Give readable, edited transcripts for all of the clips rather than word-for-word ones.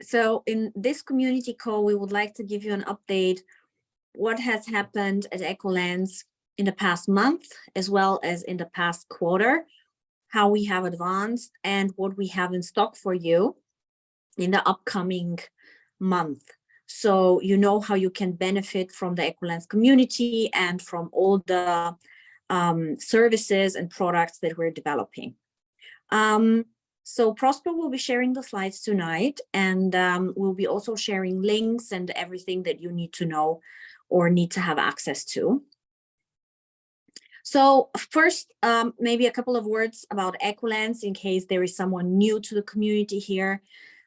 So in this community call, we would like to give you an update what has happened at EkoLance in the past month, as well as in the past quarter, how we have advanced and what we have in stock for you in the upcoming month. So you know how you can benefit from the EkoLance community and from all the services and products that we're developing. So Prosper will be sharing the slides tonight, and we'll be also sharing links and everything that you need to know or need to have access to. So first, maybe a couple of words about EkoLance in case there is someone new to the community here.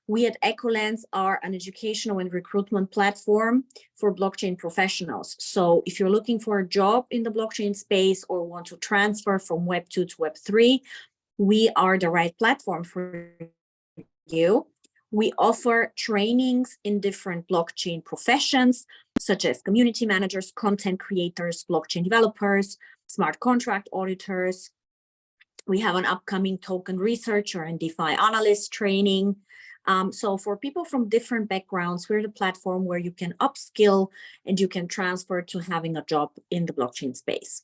We at EkoLance are an educational and recruitment platform for blockchain professionals. So if you're looking for a job in the blockchain space or want to transfer from Web 2 to Web 3, we are the right platform for you. We offer trainings in different blockchain professions, such as community managers, content creators, blockchain developers, smart contract auditors. We have an upcoming token researcher and DeFi analyst training. So for people from different backgrounds, we're the platform where you can upskill and you can transfer to having a job in the blockchain space.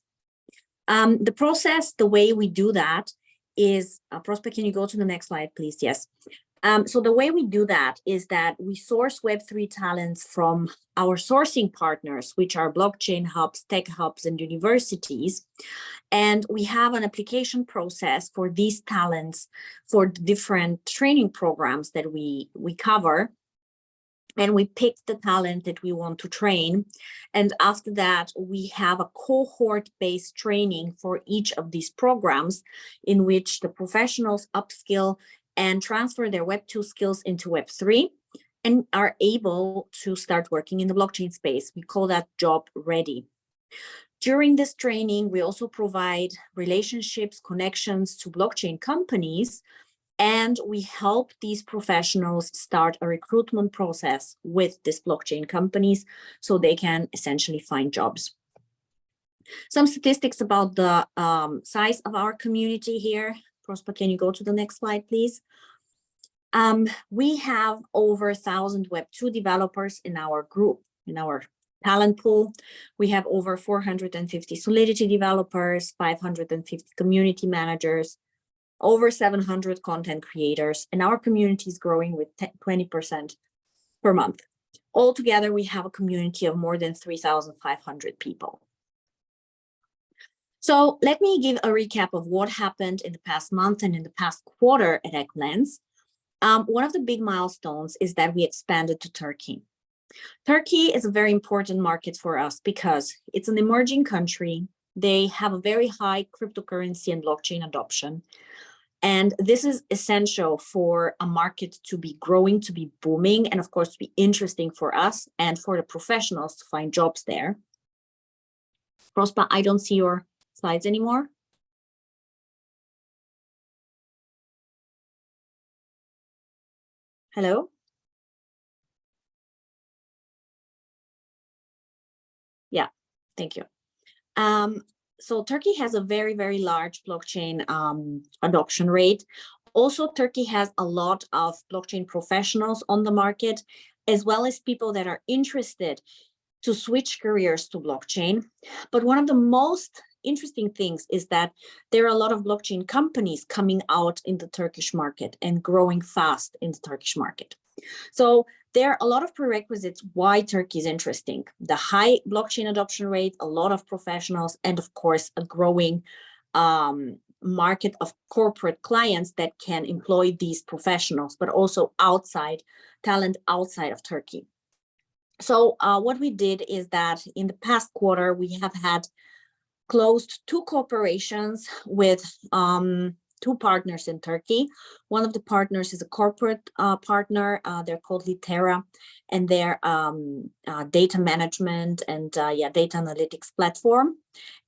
The process, the way we do that is, Prosper, can you go to the next slide, please? Yes. So the way we do that is that we source Web3 talents from our sourcing partners, which are blockchain hubs, tech hubs, and universities. And we have an application process for these talents for the different training programs that we cover. And we pick the talent that we want to train. And after that, we have a cohort-based training for each of these programs in which the professionals upskill and transfer their Web 2 skills into Web 3 and are able to start working in the blockchain space. We call that job ready. During this training, we also provide relationships, connections to blockchain companies, and we help these professionals start a recruitment process with these blockchain companies so they can essentially find jobs. Some statistics about the size of our community here. Prosper, can you go to the next slide, please? We have over 1,000 Web 2 developers in our group, in our talent pool. We have over 450 Solidity developers, 550 community managers, over 700 content creators, and our community is growing with 20% per month. Altogether, we have a community of more than 3,500 people. So let me give a recap of what happened in the past month and in the past quarter at EkoLance. One of the big milestones is that we expanded to Turkey. Turkey is a very important market for us because it's an emerging country. They have a very high cryptocurrency and blockchain adoption. And this is essential for a market to be growing, to be booming, and of course, to be interesting for us and for the professionals to find jobs there. Prosper, I don't see your slides anymore. Hello? Yeah, thank you. So Turkey has a very, very large blockchain adoption rate. Also, Turkey has a lot of blockchain professionals on the market, as well as people that are interested to switch careers to blockchain. But one of the most interesting things is that there are a lot of blockchain companies coming out in the Turkish market and growing fast in the Turkish market. So there are a lot of prerequisites why Turkey is interesting. The high blockchain adoption rate, a lot of professionals, and of course, a growing market of corporate clients that can employ these professionals, but also talent outside of Turkey. So what we did is that in the past quarter, we have had closed 2 cooperations with 2 partners in Turkey. One of the partners is a corporate partner. They're called Litera, and they're data management and data analytics platform.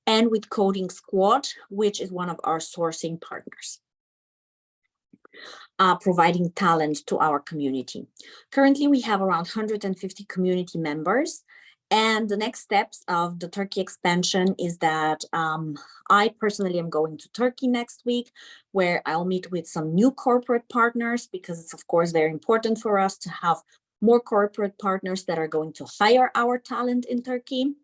And with Coding Squad, which is one of our sourcing partners, providing talent to our community. Currently, we have around 150 community members, And the next steps of the Turkey expansion is that I personally am going to Turkey next week, where I'll meet with some new corporate partners, because it's of course very important for us to have more corporate partners that are going to hire our talent in Turkey.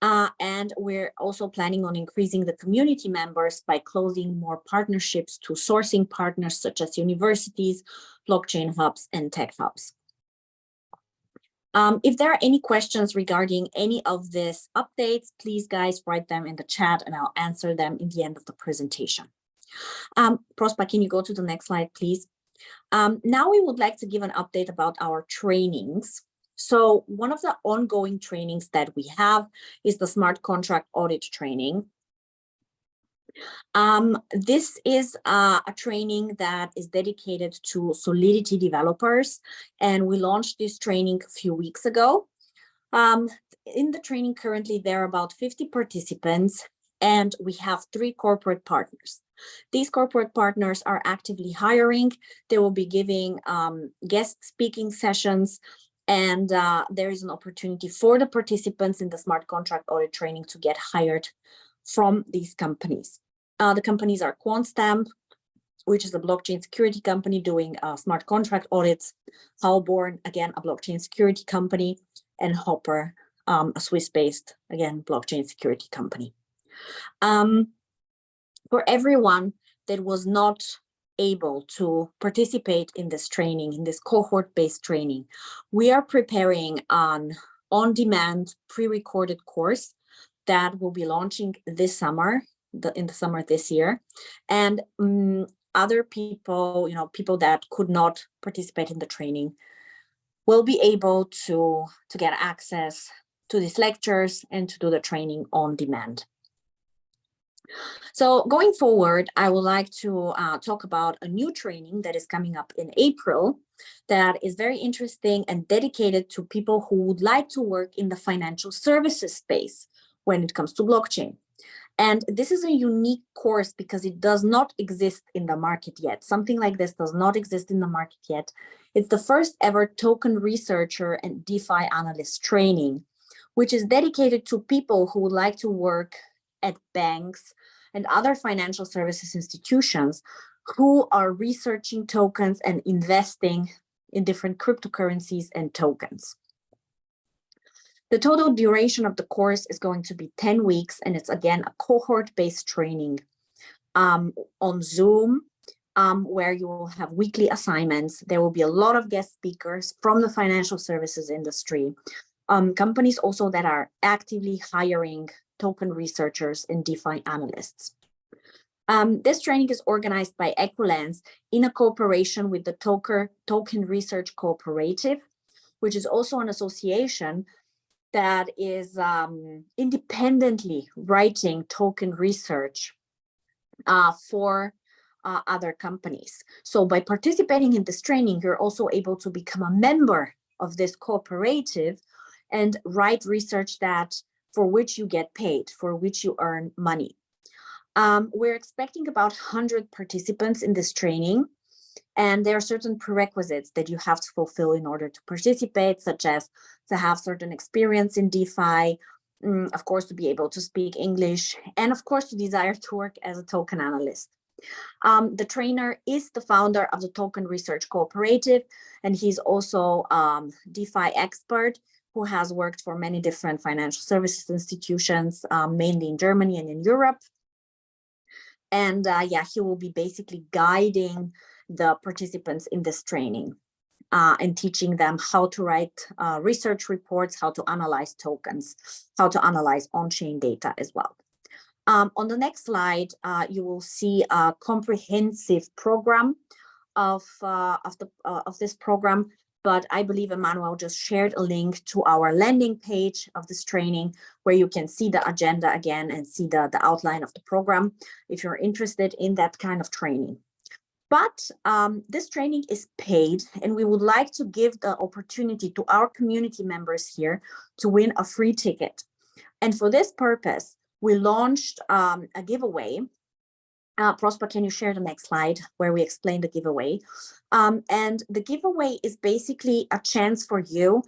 And we're also planning on increasing the community members by closing more partnerships to sourcing partners such as universities, blockchain hubs, and tech hubs. If there are any questions regarding any of these updates, please guys write them in the chat and I'll answer them in the end of the presentation. Prosper, can you go to the next slide, please? Now we would like to give an update about our trainings. So one of the ongoing trainings that we have is the smart contract audit training. This is a training that is dedicated to Solidity developers, and we launched this training a few weeks ago. In the training currently, there are about 50 participants, and we have 3 corporate partners. These corporate partners are actively hiring. They will be giving guest speaking sessions, and there is an opportunity for the participants in the smart contract audit training to get hired from these companies. The companies are QuantStamp, which is a blockchain security company doing smart contract audits, Halborn, again, a blockchain security company, and Hopper, a Swiss-based, again, blockchain security company. For everyone that was not able to participate in this training, in this cohort-based training, we are preparing an on-demand pre-recorded course that will be launching this summer, in the summer this year. And other people, people that could not participate in the training will be able to get access to these lectures and to do the training on demand. So going forward, I would like to talk about a new training that is coming up in April that is very interesting and dedicated to people who would like to work in the financial services space when it comes to blockchain. And this is a unique course because it does not exist in the market yet. Something like this does not exist in the market yet. It's the first ever token researcher and DeFi analyst training, which is dedicated to people who would like to work at banks and other financial services institutions who are researching tokens and investing in different cryptocurrencies and tokens. The total duration of the course is going to be 10 weeks, and it's, again, a cohort-based training on Zoom, where you will have weekly assignments. There will be a lot of guest speakers from the financial services industry, companies also that are actively hiring token researchers and DeFi analysts. This training is organized by EkoLance in a cooperation with the Token Research Cooperative, which is also an association that is independently writing token research for other companies. So by participating in this training, you're also able to become a member of this cooperative and write research that for which you get paid, for which you earn money. We're expecting about 100 participants in this training, and there are certain prerequisites that you have to fulfill in order to participate, such as to have certain experience in DeFi, of course, to be able to speak English, and of course, to desire to work as a token analyst. The trainer is the founder of the Token Research Cooperative, and he's also DeFi expert who has worked for many different financial services institutions, mainly in Germany and in Europe. And yeah, he will be basically guiding the participants in this training and teaching them how to write research reports, how to analyze tokens, how to analyze on-chain data as well. On the next slide, you will see a comprehensive program of this program, but I believe Emmanuel just shared a link to our landing page of this training where you can see the agenda again and see the outline of the program if you're interested in that kind of training. But this training is paid, and we would like to give the opportunity to our community members here to win a free ticket. And for this purpose, we launched a giveaway. Prosper, can you share the next slide where we explain the giveaway? And the giveaway is basically a chance for you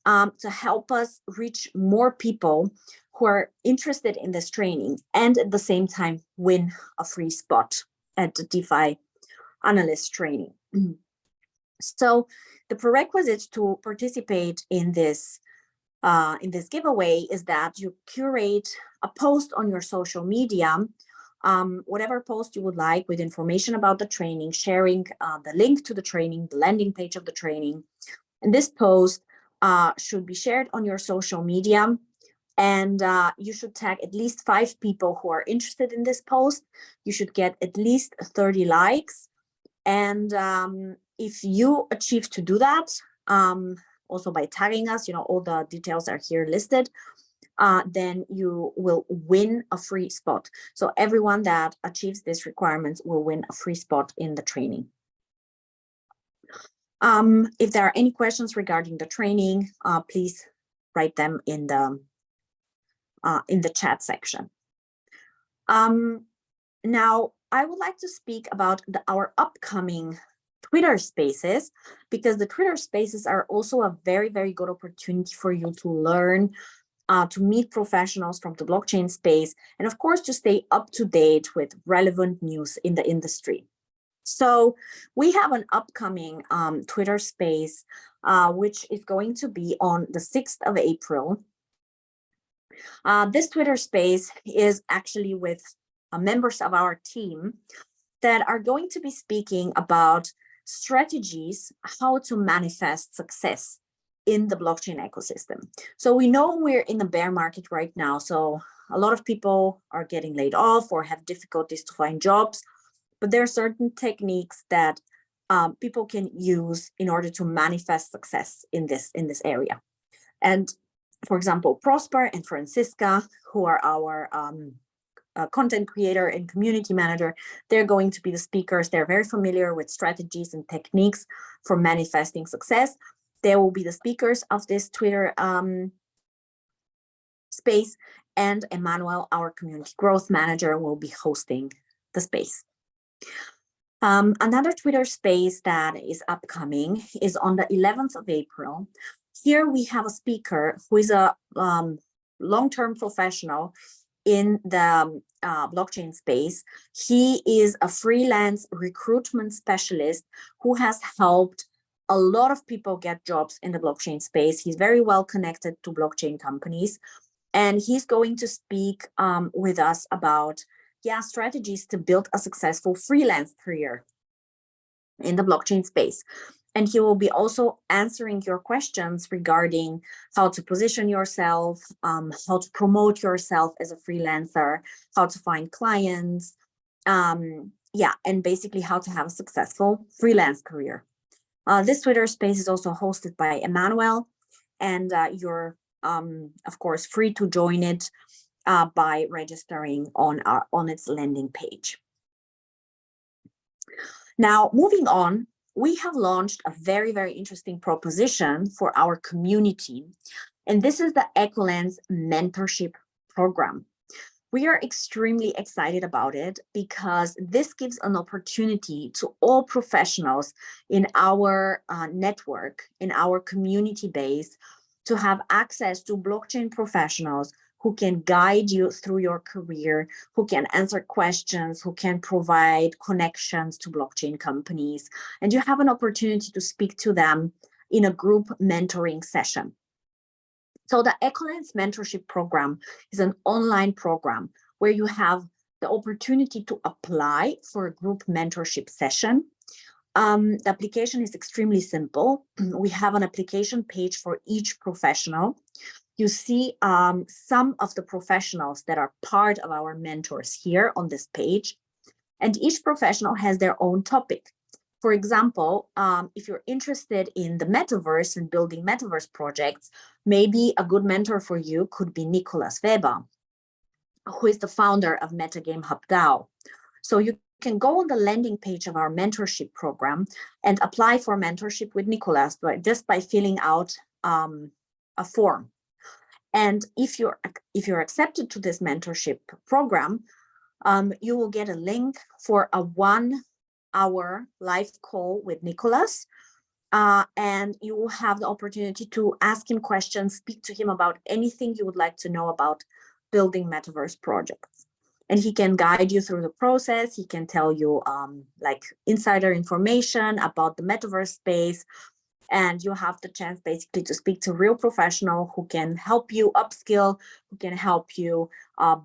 to help us reach more people who are interested in this training and at the same time win a free spot at the DeFi analyst training. So the prerequisites to participate in this giveaway is that you curate a post on your social media, whatever post you would like with information about the training, sharing the link to the training, the landing page of the training. And this post should be shared on your social media, and you should tag at least 5 people who are interested in this post. You should get at least 30 likes. And if you achieve to do that, also by tagging us, all the details are here listed, then you will win a free spot. So everyone that achieves these requirements will win a free spot in the training. If there are any questions regarding the training, please write them in the chat section. Now, I would like to speak about our upcoming Twitter Spaces, because the Twitter Spaces are also a very, very good opportunity for you to learn, to meet professionals from the blockchain space, and of course, to stay up to date with relevant news in the industry. So we have an upcoming Twitter Space, which is going to be on the 6th of April. This Twitter Space is actually with members of our team that are going to be speaking about strategies, how to manifest success in the blockchain ecosystem. So we know we're in the bear market right now. So a lot of people are getting laid off or have difficulties to find jobs, but there are certain techniques that people can use in order to manifest success in this area. And for example, Prosper and Francisca, who are our content creator and community manager, they're going to be the speakers. They're very familiar with strategies and techniques for manifesting success. They will be the speakers of this Twitter space, and Emmanuel, our community growth manager, will be hosting the space. Another Twitter space that is upcoming is on the 11th of April. Here we have a speaker who is a long-term professional in the blockchain space. He is a freelance recruitment specialist who has helped a lot of people get jobs in the blockchain space. He's very well connected to blockchain companies, and he's going to speak with us about strategies to build a successful freelance career in the blockchain space. And he will be also answering your questions regarding how to position yourself, how to promote yourself as a freelancer, how to find clients, and basically how to have a successful freelance career. This Twitter space is also hosted by Emmanuel, and you're, of course, free to join it by registering on its landing page. Now, moving on, we have launched a very, very interesting proposition for our community, and this is the EkoLance mentorship program. We are extremely excited about it because this gives an opportunity to all professionals in our network, in our community base, to have access to blockchain professionals who can guide you through your career, who can answer questions, who can provide connections to blockchain companies. And you have an opportunity to speak to them in a group mentoring session. So the EkoLance mentorship program is an online program where you have the opportunity to apply for a group mentorship session. The application is extremely simple. We have an application page for each professional. You see some of the professionals that are part of our mentors here on this page, and each professional has their own topic. For example, if you're interested in the metaverse and building metaverse projects, maybe a good mentor for you could be Nicolas Weber, who is the founder of Metagame Hub DAO. So you can go on the landing page of our mentorship program and apply for mentorship with Nicolas just by filling out a form. And if you're accepted to this mentorship program, you will get a link for a 1-hour live call with Nicolas, and you will have the opportunity to ask him questions, speak to him about anything you would like to know about building metaverse projects. And he can guide you through the process. He can tell you like insider information about the metaverse space. And you have the chance basically to speak to a real professional who can help you upskill, who can help you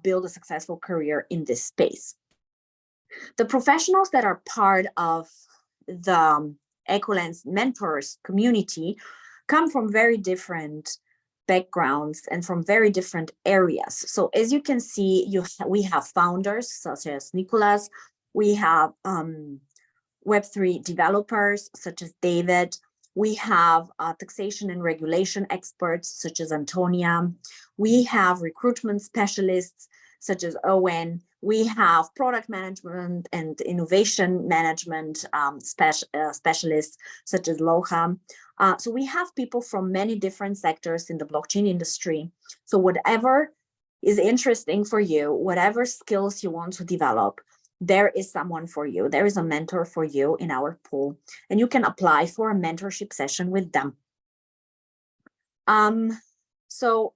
build a successful career in this space. The professionals that are part of the EkoLance mentors community come from very different backgrounds and from very different areas. So as you can see, we have founders such as Nicolas, we have Web3 developers such as David, we have taxation and regulation experts such as Antonia, we have recruitment specialists such as Owen, we have product management and innovation management specialists such as Loha. So we have people from many different sectors in the blockchain industry. So whatever is interesting for you, whatever skills you want to develop, there is someone for you. There is a mentor for you in our pool, and you can apply for a mentorship session with them. So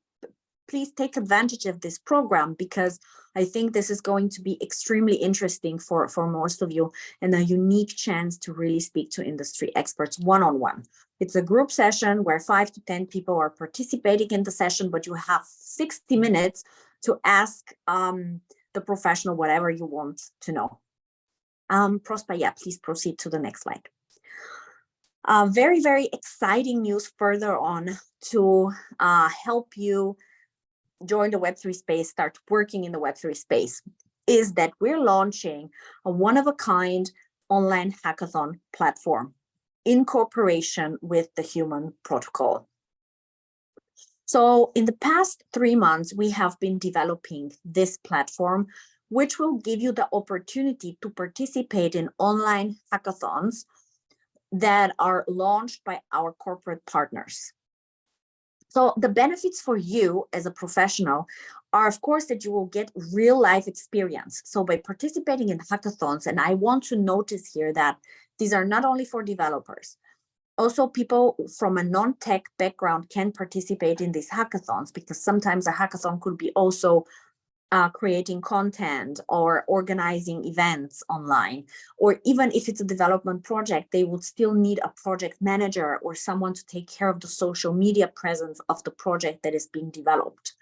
please take advantage of this program, because I think this is going to be extremely interesting for most of you, and a unique chance to really speak to industry experts one-on-one. It's a group session where 5 to 10 people are participating in the session, but you have 60 minutes to ask the professional whatever you want to know. Prosper, yeah, please proceed to the next slide. Very, very exciting news further on to help you join the Web3 space, start working in the Web3 space, is that we're launching a one-of-a-kind online hackathon platform in cooperation with the Human Protocol. So in the past 3 months, we have been developing this platform, which will give you the opportunity to participate in online hackathons that are launched by our corporate partners. So the benefits for you as a professional are, of course, that you will get real life experience. So by participating in hackathons, and I want to notice here that these are not only for developers, also people from a non-tech background can participate in these hackathons, because sometimes a hackathon could be also creating content or organizing events online, or even if it's a development project, they would still need a project manager or someone to take care of the social media presence of the project that is being developed.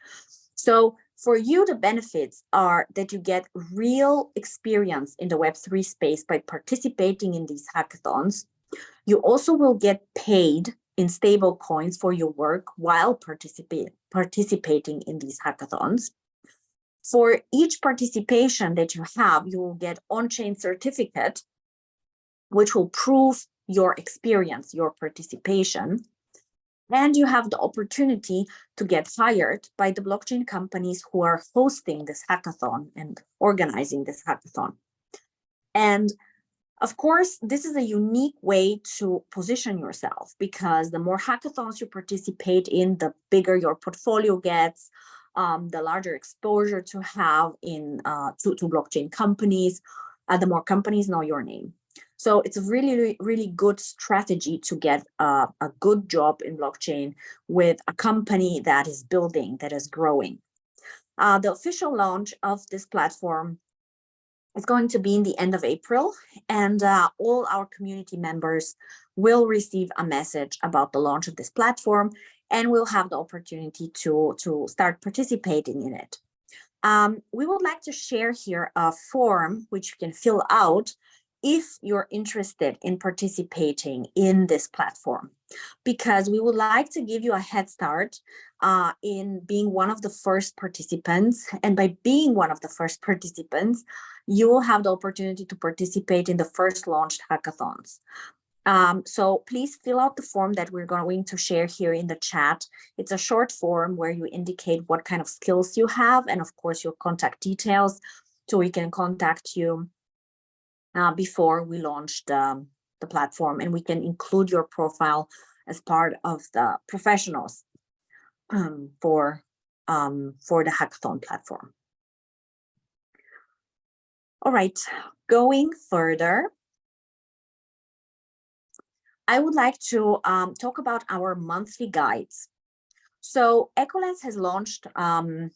So for you, the benefits are that you get real experience in the Web3 space by participating in these hackathons. You also will get paid in stable coins for your work while participating in these hackathons. For each participation that you have, you will get on-chain certificate, which will prove your experience, your participation. And you have the opportunity to get hired by the blockchain companies who are hosting this hackathon and organizing this hackathon. And of course, this is a unique way to position yourself, because the more hackathons you participate in, the bigger your portfolio gets, the larger exposure to have in to blockchain companies, the more companies know your name. So it's a really, really good strategy to get a good job in blockchain with a company that is building, that is growing. The official launch of this platform is going to be in the end of April, and all our community members will receive a message about the launch of this platform, and we'll have the opportunity to start participating in it. We would like to share here a form which you can fill out if you're interested in participating in this platform, because we would like to give you a head start in being one of the first participants. And by being one of the first participants, you will have the opportunity to participate in the first launched hackathons. So please fill out the form that we're going to share here in the chat. It's a short form where you indicate what kind of skills you have, and of course your contact details, so we can contact you before we launch the platform, and we can include your profile as part of the professionals for the hackathon platform. All right, going further. I would like to talk about our monthly guides. So EkoLance has launched a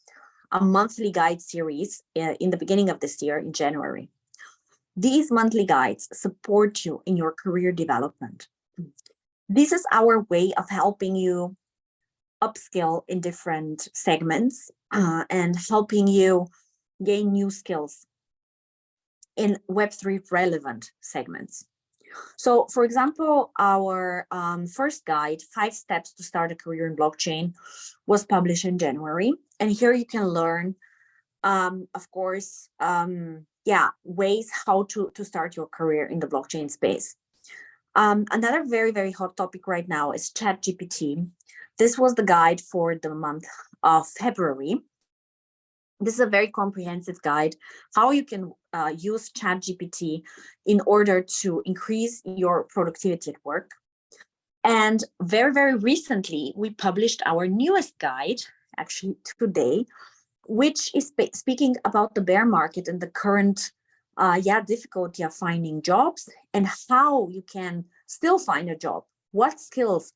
monthly guide series in the beginning of this year in January. These monthly guides support you in your career development. This is our way of helping you upskill in different segments and helping you gain new skills in Web3 relevant segments. So, for example, our first guide, 5 Steps to Start a Career in Blockchain, was published in January. And here you can learn, of course, ways how to start your career in the blockchain space. Another very, very hot topic right now is ChatGPT. This was the guide for the month of February. This is a very comprehensive guide, how you can use ChatGPT in order to increase your productivity at work. And very, very recently, we published our newest guide, actually today, which is speaking about the bear market and the current difficulty of finding jobs and how you can still find a job. What skills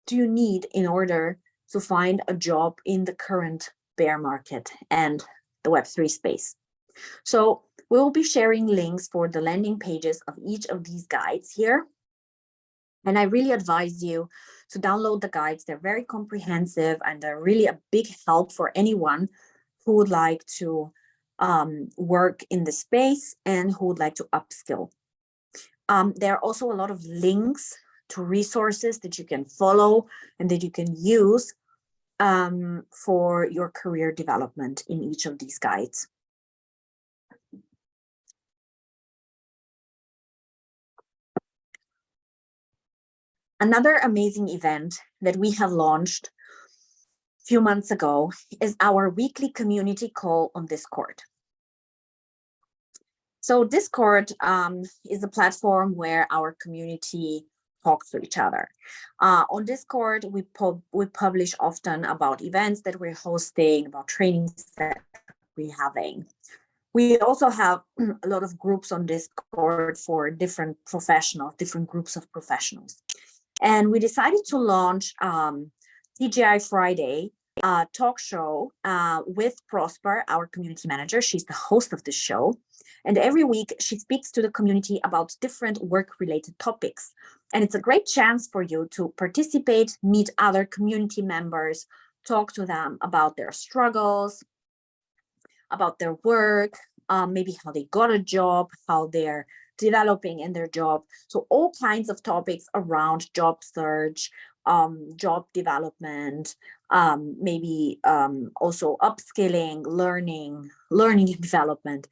do you need in order to find a job in the current bear market and the Web3 space? So we will be sharing links for the landing pages of each of these guides here. And I really advise you to download the guides. They're very comprehensive and they're really a big help for anyone who would like to work in the space and who would like to upskill. There are also a lot of links to resources that you can follow and that you can use for your career development in each of these guides. Another amazing event that we have launched a few months ago is our weekly community call on Discord. So Discord is a platform where our community talks to each other. On Discord, we publish often about events that we're hosting, about trainings that we're having. We also have a lot of groups on Discord for different professionals, different groups of professionals. And we decided to launch TGI Friday talk show with Prosper, our community manager. She's the host of the show. And every week she speaks to the community about different work-related topics. And it's a great chance for you to participate, meet other community members, talk to them about their struggles, about their work, maybe how they got a job, how they're developing in their job. So all kinds of topics around job search, job development, maybe also upskilling, learning and development.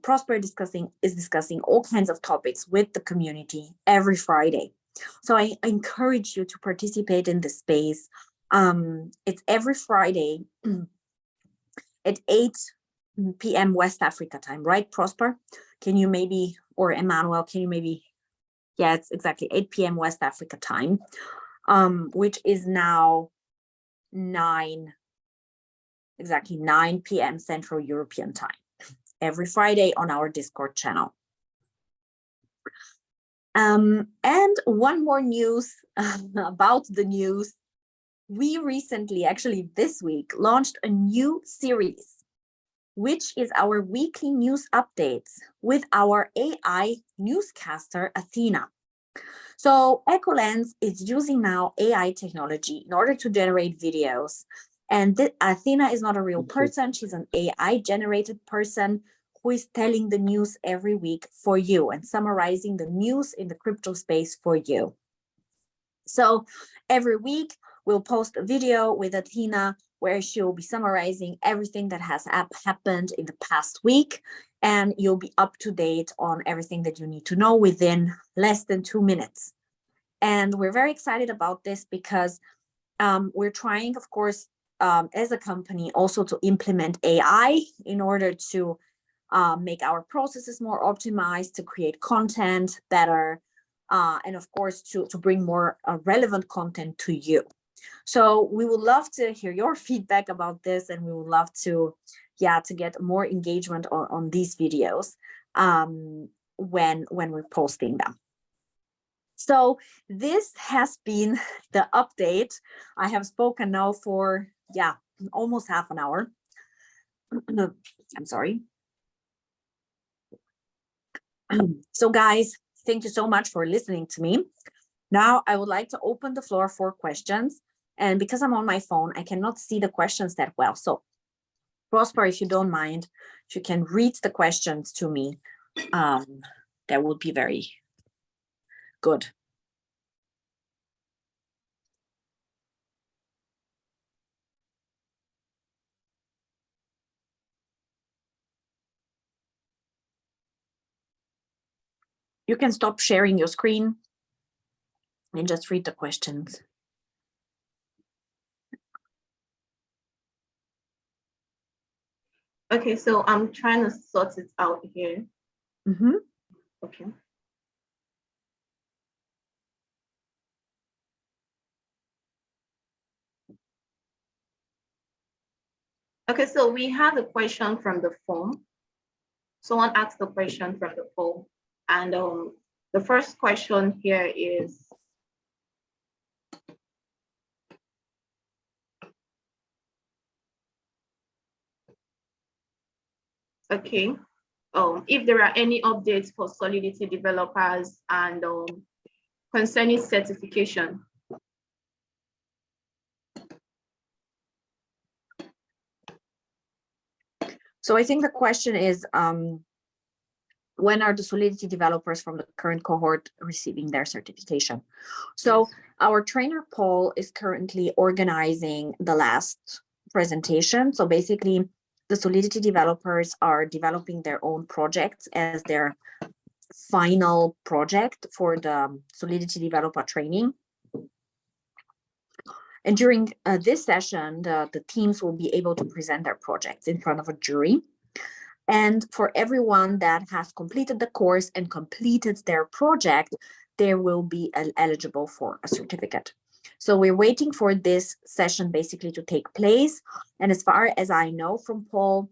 Prosper is discussing all kinds of topics with the community every Friday. So I encourage you to participate in this space. It's every Friday at 8 p.m. West Africa time, right, Prosper? Can you maybe, or Emmanuel, can you maybe, yeah, it's exactly 8 p.m. West Africa time, which is now 9 p.m. Central European time, every Friday on our Discord channel. And one more news about the news. We recently, actually this week, launched a new series, which is our weekly news updates with our AI newscaster, Athena. So EkoLance is using now AI technology in order to generate videos. And Athena is not a real person. She's an AI-generated person who is telling the news every week for you and summarizing the news in the crypto space for you. So every week, we'll post a video with Athena where she'll be summarizing everything that has happened in the past week, and you'll be up to date on everything that you need to know within less than 2 minutes. And we're very excited about this because we're trying, of course, as a company also to implement AI in order to make our processes more optimized, to create content better, and of course, to bring more relevant content to you. So we would love to hear your feedback about this, and we would love to get more engagement on these videos when we're posting them. So this has been the update. I have spoken now for, yeah, almost half an hour. I'm sorry. So guys, thank you so much for listening to me. Now I would like to open the floor for questions. And because I'm on my phone, I cannot see the questions that well. So Prosper, if you don't mind, if you can read the questions to me, that would be very good. You can stop sharing your screen and just read the questions. Okay, so I'm trying to sort it out here. Mm-hmm. Okay. Okay, so we have a question from the form. Someone asked the question from the form, and the first question here is, okay, if there are any updates for Solidity developers and concerning certification. So I think the question is, when are the Solidity developers from the current cohort receiving their certification? So yes. Our trainer Paul is currently organizing the last presentation. So basically, the Solidity developers are developing their own projects as their final project for the Solidity developer training. And during this session, the teams will be able to present their projects in front of a jury. And for everyone that has completed the course and completed their project, they will be eligible for a certificate. So we're waiting for this session basically to take place. And as far as I know from Paul,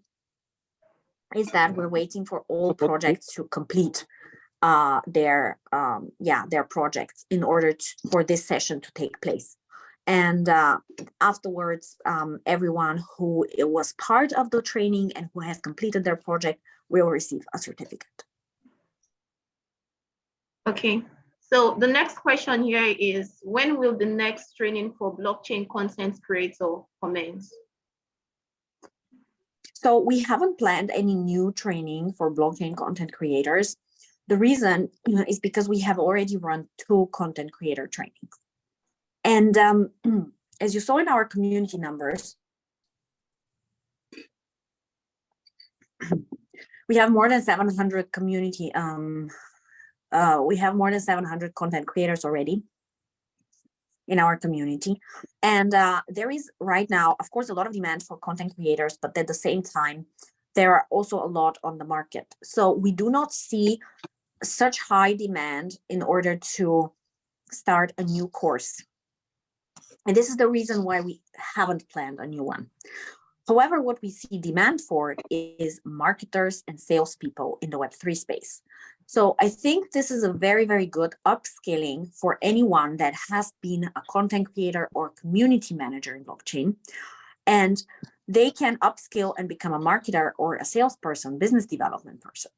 is that we're waiting for all projects to complete their projects in order for this session to take place. And afterwards, everyone who was part of the training and who has completed their project will receive a certificate. Okay, so the next question here is, when will the next training for blockchain content creator commence? So we haven't planned any new training for blockchain content creators. The reason is because we have already run 2 content creator trainings. And as you saw in our community numbers, we have more than 700 community, we have more than 700 content creators already in our community. And there is right now, of course, a lot of demand for content creators, but at the same time, there are also a lot on the market. So we do not see such high demand in order to start a new course. And this is the reason why we haven't planned a new one. However, what we see demand for is marketers and salespeople in the Web3 space. So I think this is a very, very good upskilling for anyone that has been a content creator or community manager in blockchain. And they can upskill and become a marketer or a salesperson, business development person.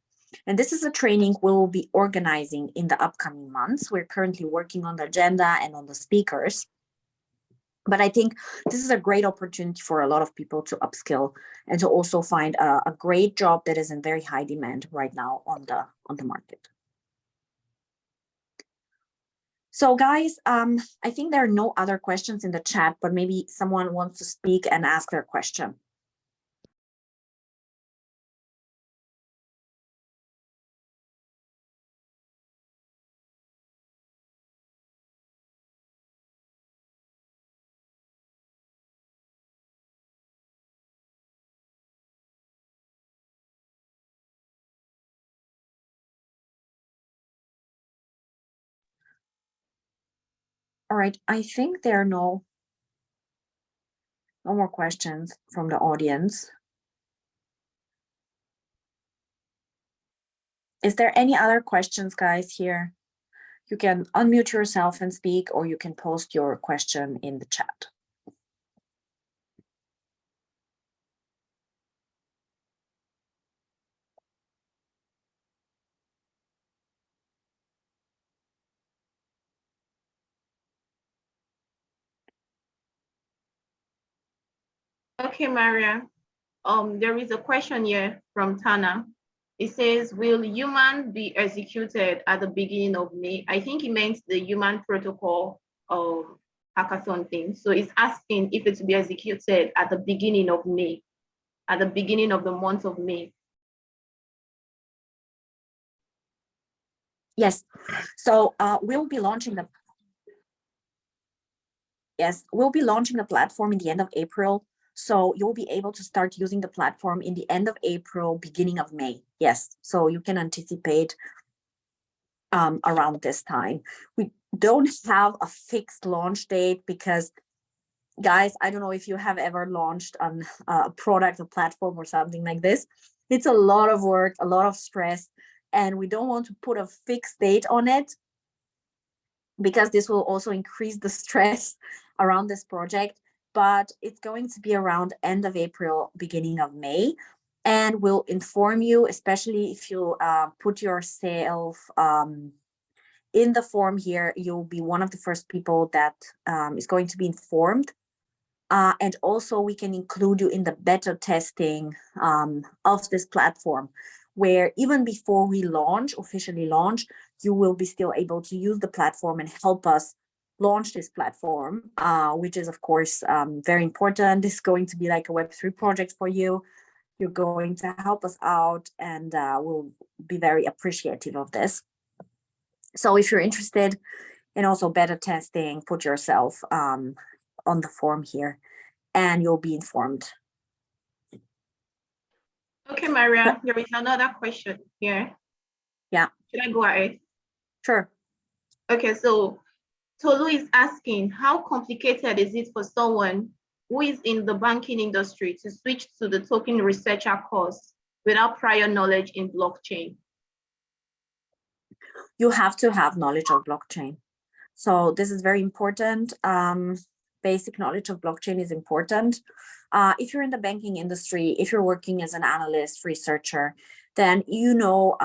And this is a training we will be organizing in the upcoming months. We're currently working on the agenda and on the speakers. But I think this is a great opportunity for a lot of people to upskill and to also find a great job that is in very high demand right now on the market. So guys, I think there are no other questions in the chat, but maybe someone wants to speak and ask their question. All right, I think there are no more questions from the audience. Is there any other questions, guys, here? You can unmute yourself and speak, or you can post your question in the chat. Okay, Maria. There is a question here from Tana. It says, will human be executed at the beginning of May? I think he meant the human protocol hackathon thing. So it's asking if it's to be executed at the beginning of May, at the beginning of the month of May. Yes, so we'll be launching the platform in the end of April. So you'll be able to start using the platform in the end of April, beginning of May. Yes, so you can anticipate around this time. We don't have a fixed launch date because, guys, I don't know if you have ever launched a product, a platform, or something like this. It's a lot of work, a lot of stress, and we don't want to put a fixed date on it because this will also increase the stress around this project. But it's going to be around end of April, beginning of May, and we'll inform you, especially if you put yourself in the form here. You'll be one of the first people that is going to be informed. And also we can include you in the beta testing of this platform, where even before we officially launch, you will be still able to use the platform and help us launch this platform, which is of course very important. This is going to be like a Web3 project for you. You're going to help us out, and we'll be very appreciative of this. So if you're interested in also beta testing, put yourself on the form here and you'll be informed. Okay, Maria, there is another question here. Yeah. Should I go ahead? Sure. Okay, so Tolu is asking, how complicated is it for someone who is in the banking industry to switch to the token researcher course without prior knowledge in blockchain? You have to have knowledge of blockchain. So this is very important. Basic knowledge of blockchain is important. If you're in the banking industry, if you're working as an analyst, researcher, then you know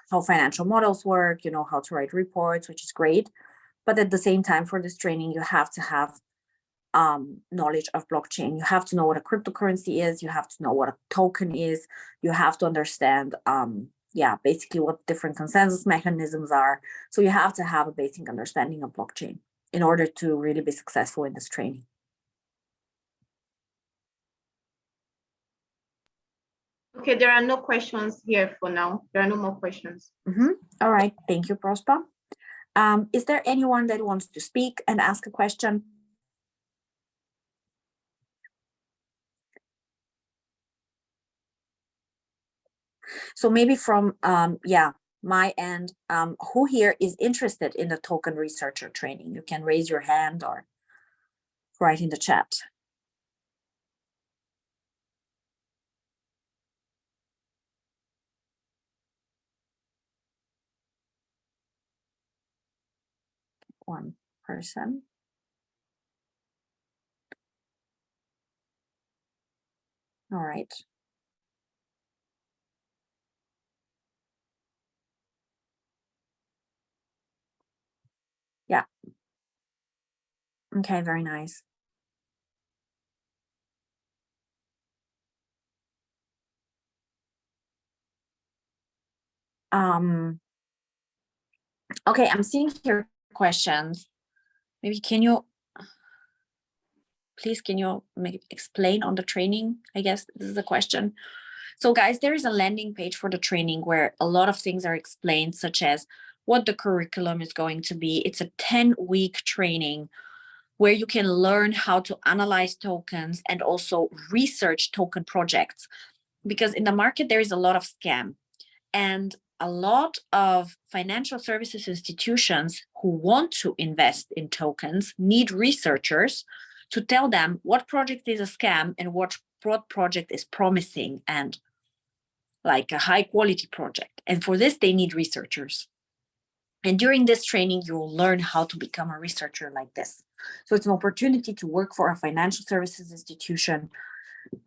how financial models work, you know how to write reports, which is great. But at the same time, for this training, you have to have knowledge of blockchain. You have to know what a cryptocurrency is. You have to know what a token is. You have to understand, basically what different consensus mechanisms are. So you have to have a basic understanding of blockchain in order to really be successful in this training. Okay, there are no questions here for now. There are no more questions. All right, thank you, Prosper. Is there anyone that wants to speak and ask a question? So maybe from, my end, who here is interested in the token researcher training? You can raise your hand or write in the chat. One person. All right. Yeah. Okay, very nice. Okay, I'm seeing here questions. Maybe can you explain on the training? I guess this is the question. So guys, there is a landing page for the training where a lot of things are explained, such as what the curriculum is going to be. It's a 10-week training where you can learn how to analyze tokens and also research token projects. Because in the market, there is a lot of scam. And a lot of financial services institutions who want to invest in tokens need researchers to tell them what project is a scam and what project is promising and like a high quality project. And for this, they need researchers. And during this training, you will learn how to become a researcher like this. So it's an opportunity to work for a financial services institution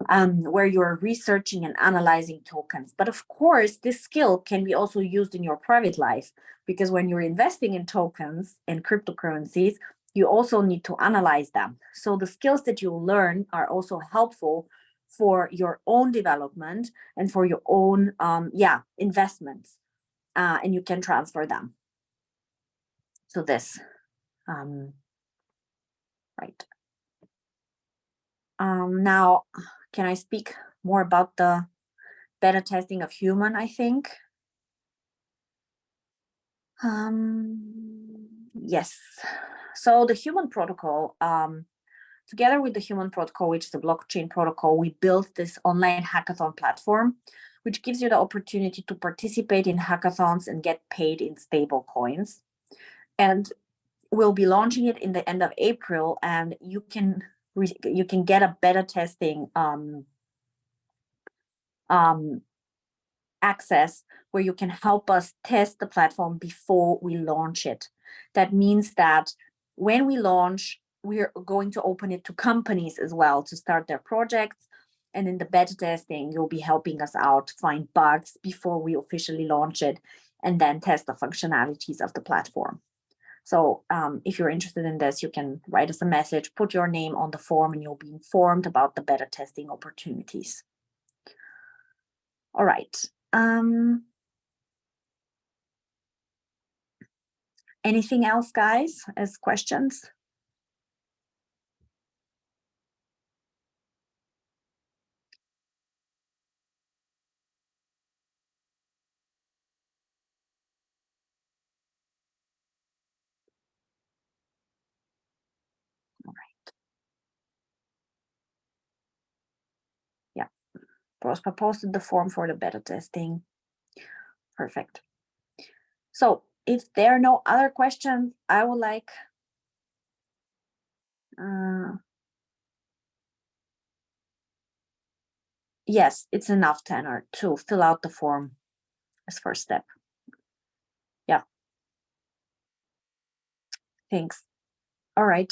where you're researching and analyzing tokens. But of course, this skill can be also used in your private life, because when you're investing in tokens and cryptocurrencies, you also need to analyze them. So the skills that you learn are also helpful for your own development and for your own investments, and you can transfer them. So this, right. Now, can I speak more about the beta testing of human, I think? Yes. So the human protocol, together with the human protocol, which is a blockchain protocol, we built this online hackathon platform, which gives you the opportunity to participate in hackathons and get paid in stable coins. And we'll be launching it in the end of April, and you can get a beta testing access where you can help us test the platform before we launch it. That means that when we launch, we're going to open it to companies as well to start their projects. And in the beta testing, you'll be helping us out find bugs before we officially launch it, and then test the functionalities of the platform. So if you're interested in this, you can write us a message, put your name on the form, and you'll be informed about the beta testing opportunities. All right. Anything else, guys, as questions? All right. Yeah, Prosper posted the form for the beta testing. Perfect. So if there are no other questions, I would like yes, it's enough tenor to fill out the form as first step. Yeah. Thanks. All right.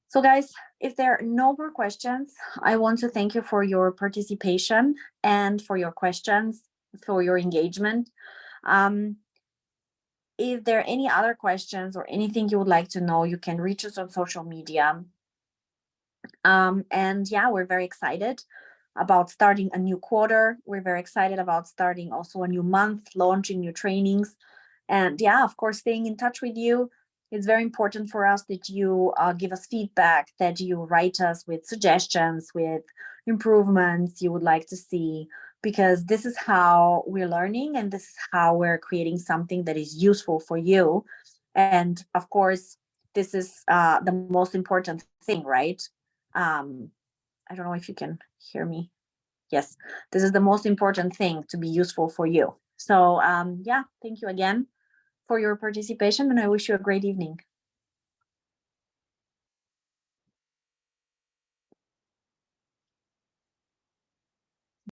So guys, if there are no more questions, I want to thank you for your participation and for your questions, for your engagement. If there are any other questions or anything you would like to know, you can reach us on social media. And yeah, we're very excited about starting a new quarter. We're very excited about starting also a new month, launching new trainings. And yeah, of course, staying in touch with you. It's very important for us that you give us feedback, that you write us with suggestions, with improvements you would like to see, because this is how we're learning and this is how we're creating something that is useful for you. And of course, this is the most important thing, right? I don't know if you can hear me. Yes, this is the most important thing, to be useful for you. So yeah, thank you again for your participation, and I wish you a great evening.